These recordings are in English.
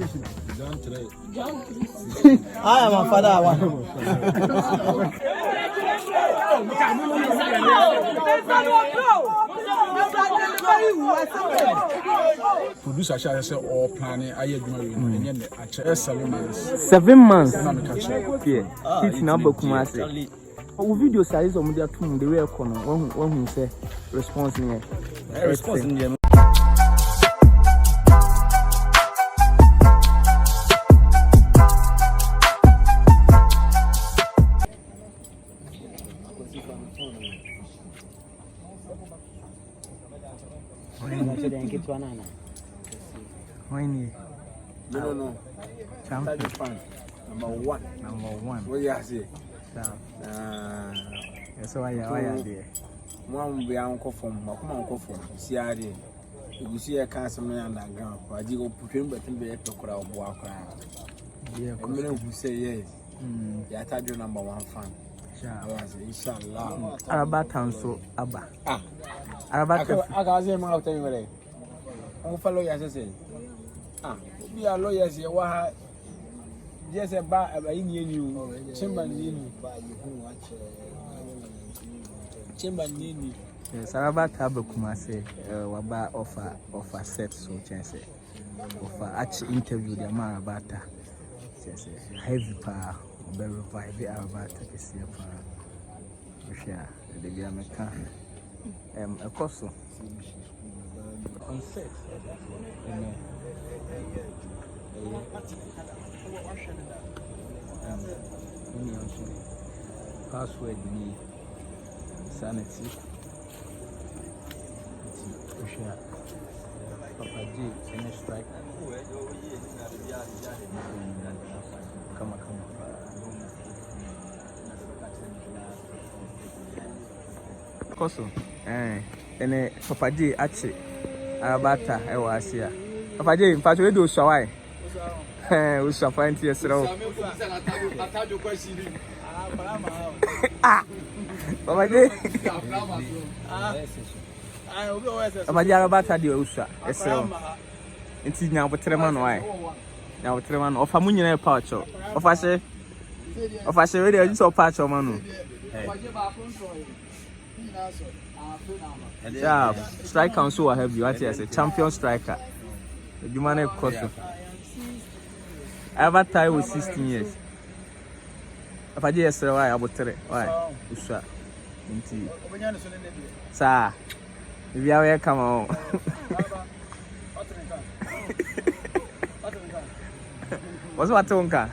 I am a father. Producer shall say all planning. I agree. 7 months. 7 months. Yeah. It's number Kumasi. Our video size on the tomb, the real corner. One who say response near. Response near. No. Champion. Number one. What do you say? Yes, why are there? One be uncle from Uncle from CRD. You see a castle underground. I did go put him, but be a crowd walk around. Yeah, who say yes. The Atadwe number one fan. Inshallah. Arabatan so Abba. Arabatan. I got them out anyway. I follow you as I say. We are lawyers here. What? Just a bar in you. Chamber Nini. Yes, Arabata Kumase, Waba offer set so chance. Offer actually interview the Marabata. Heavy power, verify the Arabata is here for the American. A costo on set. Password me sanity. Papa G in a strike. Come on. Koso. And Papa G actually Arabata I was here. Papa J, in fact, we do so why? We shall find here. Papa J, Papa J, Arabata di Usha. It's now for Treman. Why? Now, Treman of a million pouch of I say, radio, you saw patch of Manu. Yeah, strike council. I have you as a champion striker. You man cost. I have tied with 16 years. If I just say why about 3, why? Usha. Sir, if you are come on. What's what Tonka?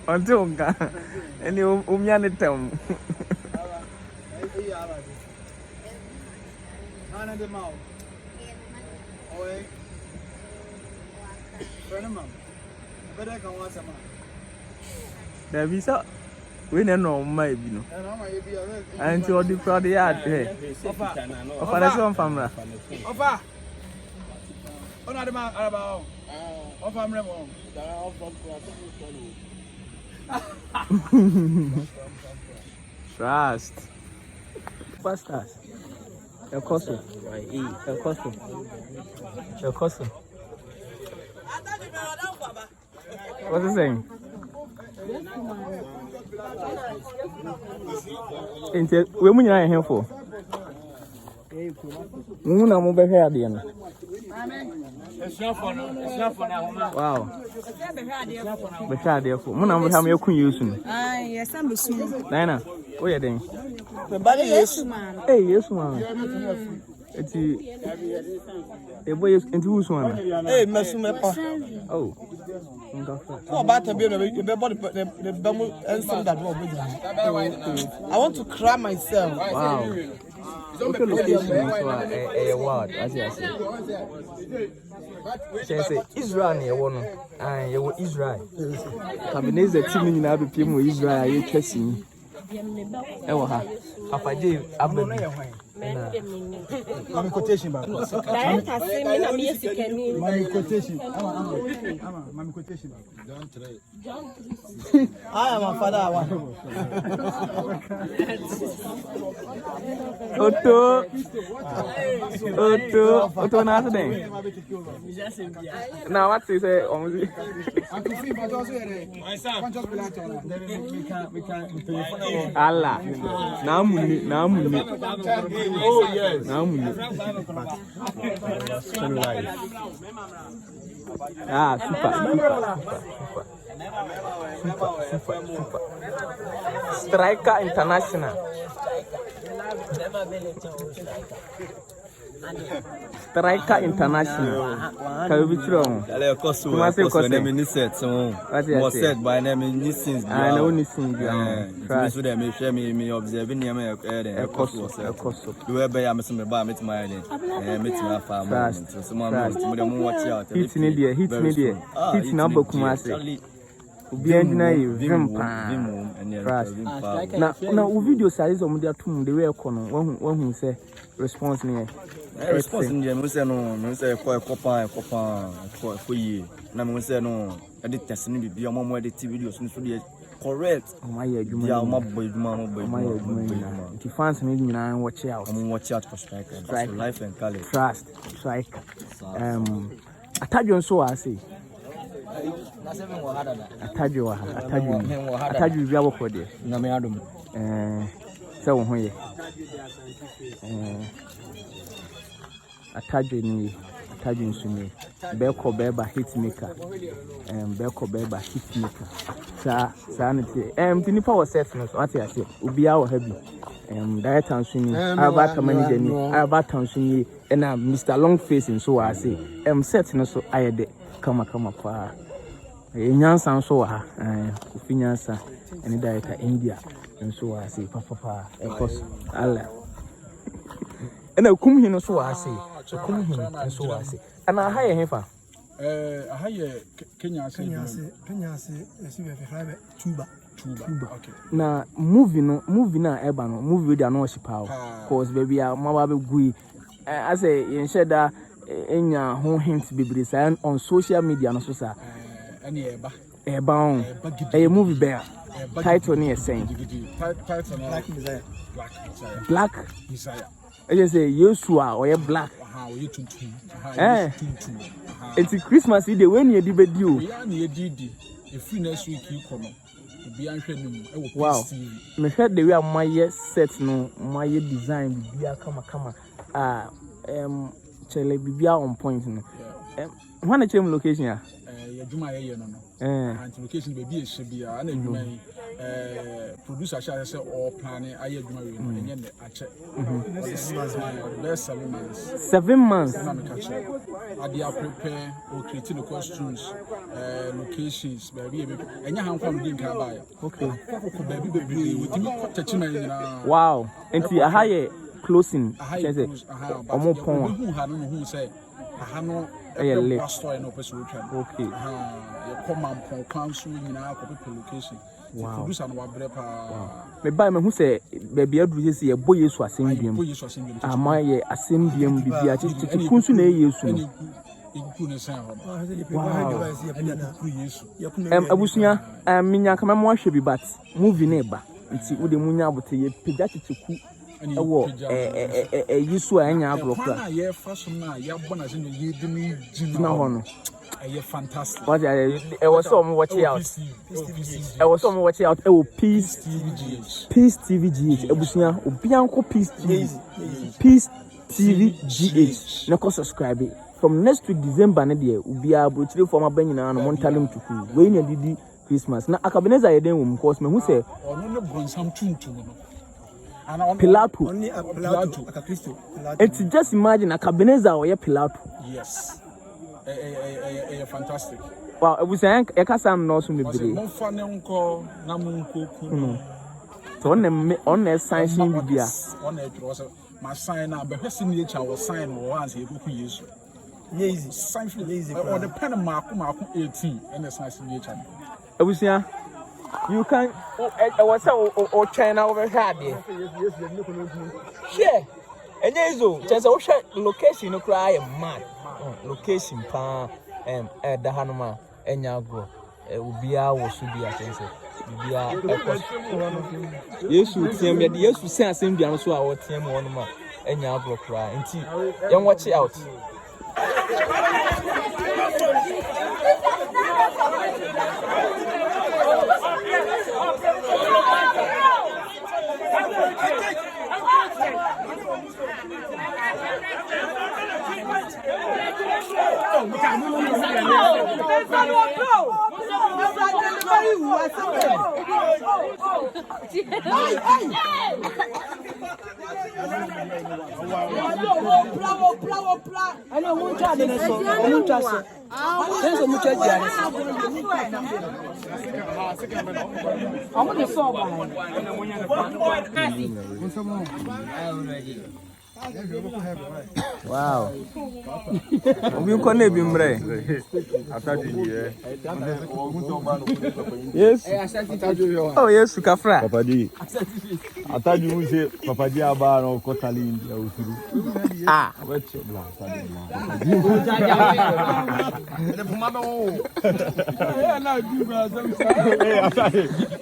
On Tonka. And you Umian town. The visa, we don't know, maybe. And to the crowd, yard. Of a son from her. Trust. Pastors. El Costo. El Costo. El Costo. What's he saying? Where are you here for? Muna mo be here again. Wow. Be here there for. Muna mo have me kun use no. Yes, I'm soon. Nana, who you then? The body yes man. Hey, yes man. It's a boy is into who's one? Hey, Messume. Oh. No, about to be the bamboo and some that will be. I want to cry myself. Wow. Okay, location is a word, as I say. Israel near one, and you were Israel. Cabinets the team in Abbey Pimo Israel, you chasing. Ewa, Papa J, Abba. Mami quotation back. Director say me na me yesikani. Mami quotation. Mami quotation back. I am a father. Otto na today. Now what is it? Allah. Namuni. Oh yes. Namuni. Ah, super. Striker International. Striker International. Can you be true? Ale koso na me ni set so. Mo set by na me ni since. I know ni since. So dem me share me observe ni am e koso. Do we be am so me ba meet my line. Meet my farm. So mo dem watch out. Hit ni there. Hit na Bakumase. Ubi engina yi vimpa. Na u video size om dia tum de we ekono won say response ni response ni me say no me say kopa yi na me say no edit test ni bibia mo edit videos ni so de correct my adwuma ya mo boy adwuma the fans ni nyina watch out for striker life and color trust striker Atadwe nso wa say Atadwe bi aboko de na me adom se wo ho ye Atadwe nso ni beko beba hitmaker sa na tie tinipa wo set no so ate ase obia wo ha bi director nso ni abata manager ni abata nso ni na Mr Long Face nso wa ase set no so ayede kama pa nyansa nso wa ha ofi nyansa ene director India nso wa ase papa ekos ala ena kumhi no so wa ase kumhi nso wa ase ana ha ye hefa aha ye Kenya ase esi be firabe tuba okay na movie na eba no movie dey no shipa cause baby a ma be gui as in sheda enya ho hints bibiri say on social media no so sa eba on e movie be title ni saying title Black Messiah I say Yeshua or black it's Christmas day when you di video free next week you come be anhwenu e wo wow me heard the way my set no my design bibia kama chele bibia on point no when chem location ya adwuma ye no and location be e shebia ana adwuma producer sha say all planning aye adwuma we no enye ne ache 7 months na me catch adia prepare or create the costumes locations baby enye hankwam din ka ba ya okay ko baby we timi touch na nyina wow enti aha ye closing say omo pon hu ha no hu say aha no lit okay you come and pon council nyina ko pe location wow producer no wa bre pa me buy me hu say baby aduru say ye boy Yesu asembiem ama ye asembiem bibia chichi kunsu na Yesu abusunya minya kama mo ahwe bi but movie na eba nti wo de munya abote ye pega chichiku ewo Yesu anya abrokra na ye fashion na ya bona se ye de ni na hono fantastic what I was so watch out ewo Peace TV GH abusunya obianko Peace TV GH na ko subscribe from next week December na dey ubia brochire for mabanyina no montalim tuku we nya didi Christmas na akabeneza yeden wo because me hu say ono ne bronsam tuntum no ana Pilato only a Pilato aka Kristo it's just imagine akabeneza wo ye Pilato yes fantastic wow abusan e kasa am no so mebire mo fa ne nko na mo nkoku so on sign bibia on e draw so my sign na be hwese ni echa wo sign wo anse ekoku Yesu easy sign easy or the pen mark 18 and the sign ni echa abusan you can I was so or China over here there share And yes, just ocean location, no cry, mad location, pa, the Hanuma, and Yago, Ubia was to be a sense. Yes, you see me, yes, you say, I send you also our team one more, and Yago cry, and see, and watch it out. Wow. We can't be mre. Yes. Oh yes, Kafra. Papadi. Atadwe mu se papadi aba no kotali India usuru. Ah. What's your blast? Hey,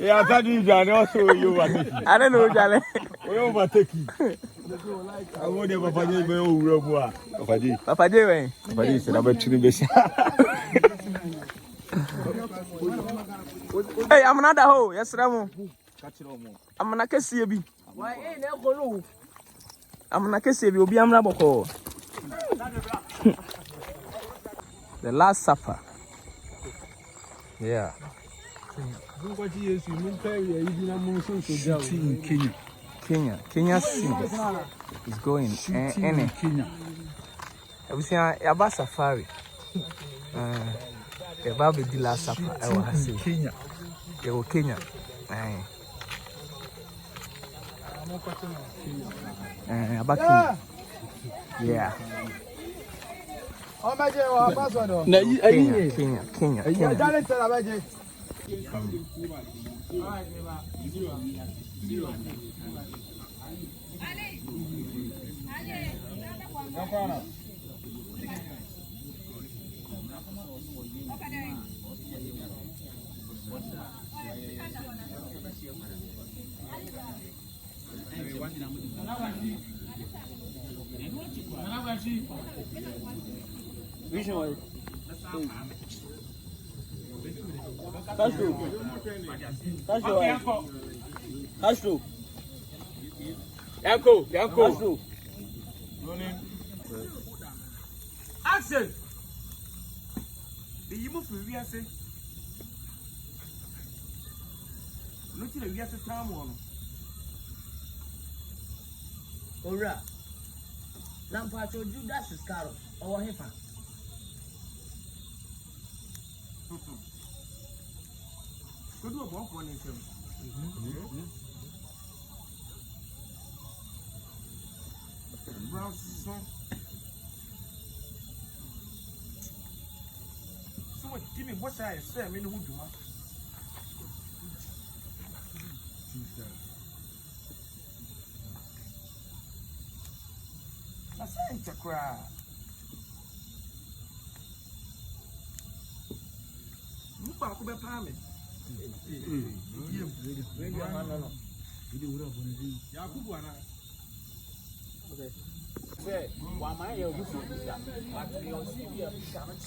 Atadwe Jane also you overtake. I don't know, Jale. We overtake. I want the papadi be owura mu a. Papadi we. Papadi se na be tuni be. Hey, I'm another hoe. Yes, Ramo. I'm an akesi. I'm an akesi. You'll be a mraboko. The Last Supper. Yeah. Kenya sings. It's going. Kenya. We see a safari. The Bible did Last Supper. I will say Kenya. Kenya. About Kenya. Yeah. Kenya. Yanko. Action. The move we are saying. Look at we are saying time one. Ora. Lampacho Judas is caro. Our hefa. Could do a bomb for him. Brown son. So what? Give me what I say. I mean, who do I? I say to cry. You can't go back me.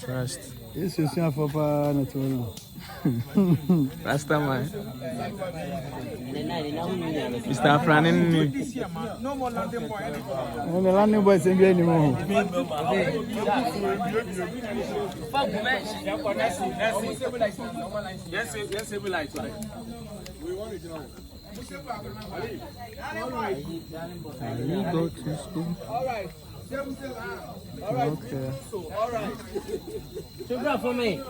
Trust. Yes, you see, Papa, Last time, Mr. Franin. No more landing boy. the landing boys ain't anymore. We want it now. Can you go to school? All right. Okay. All right. Sugar for me.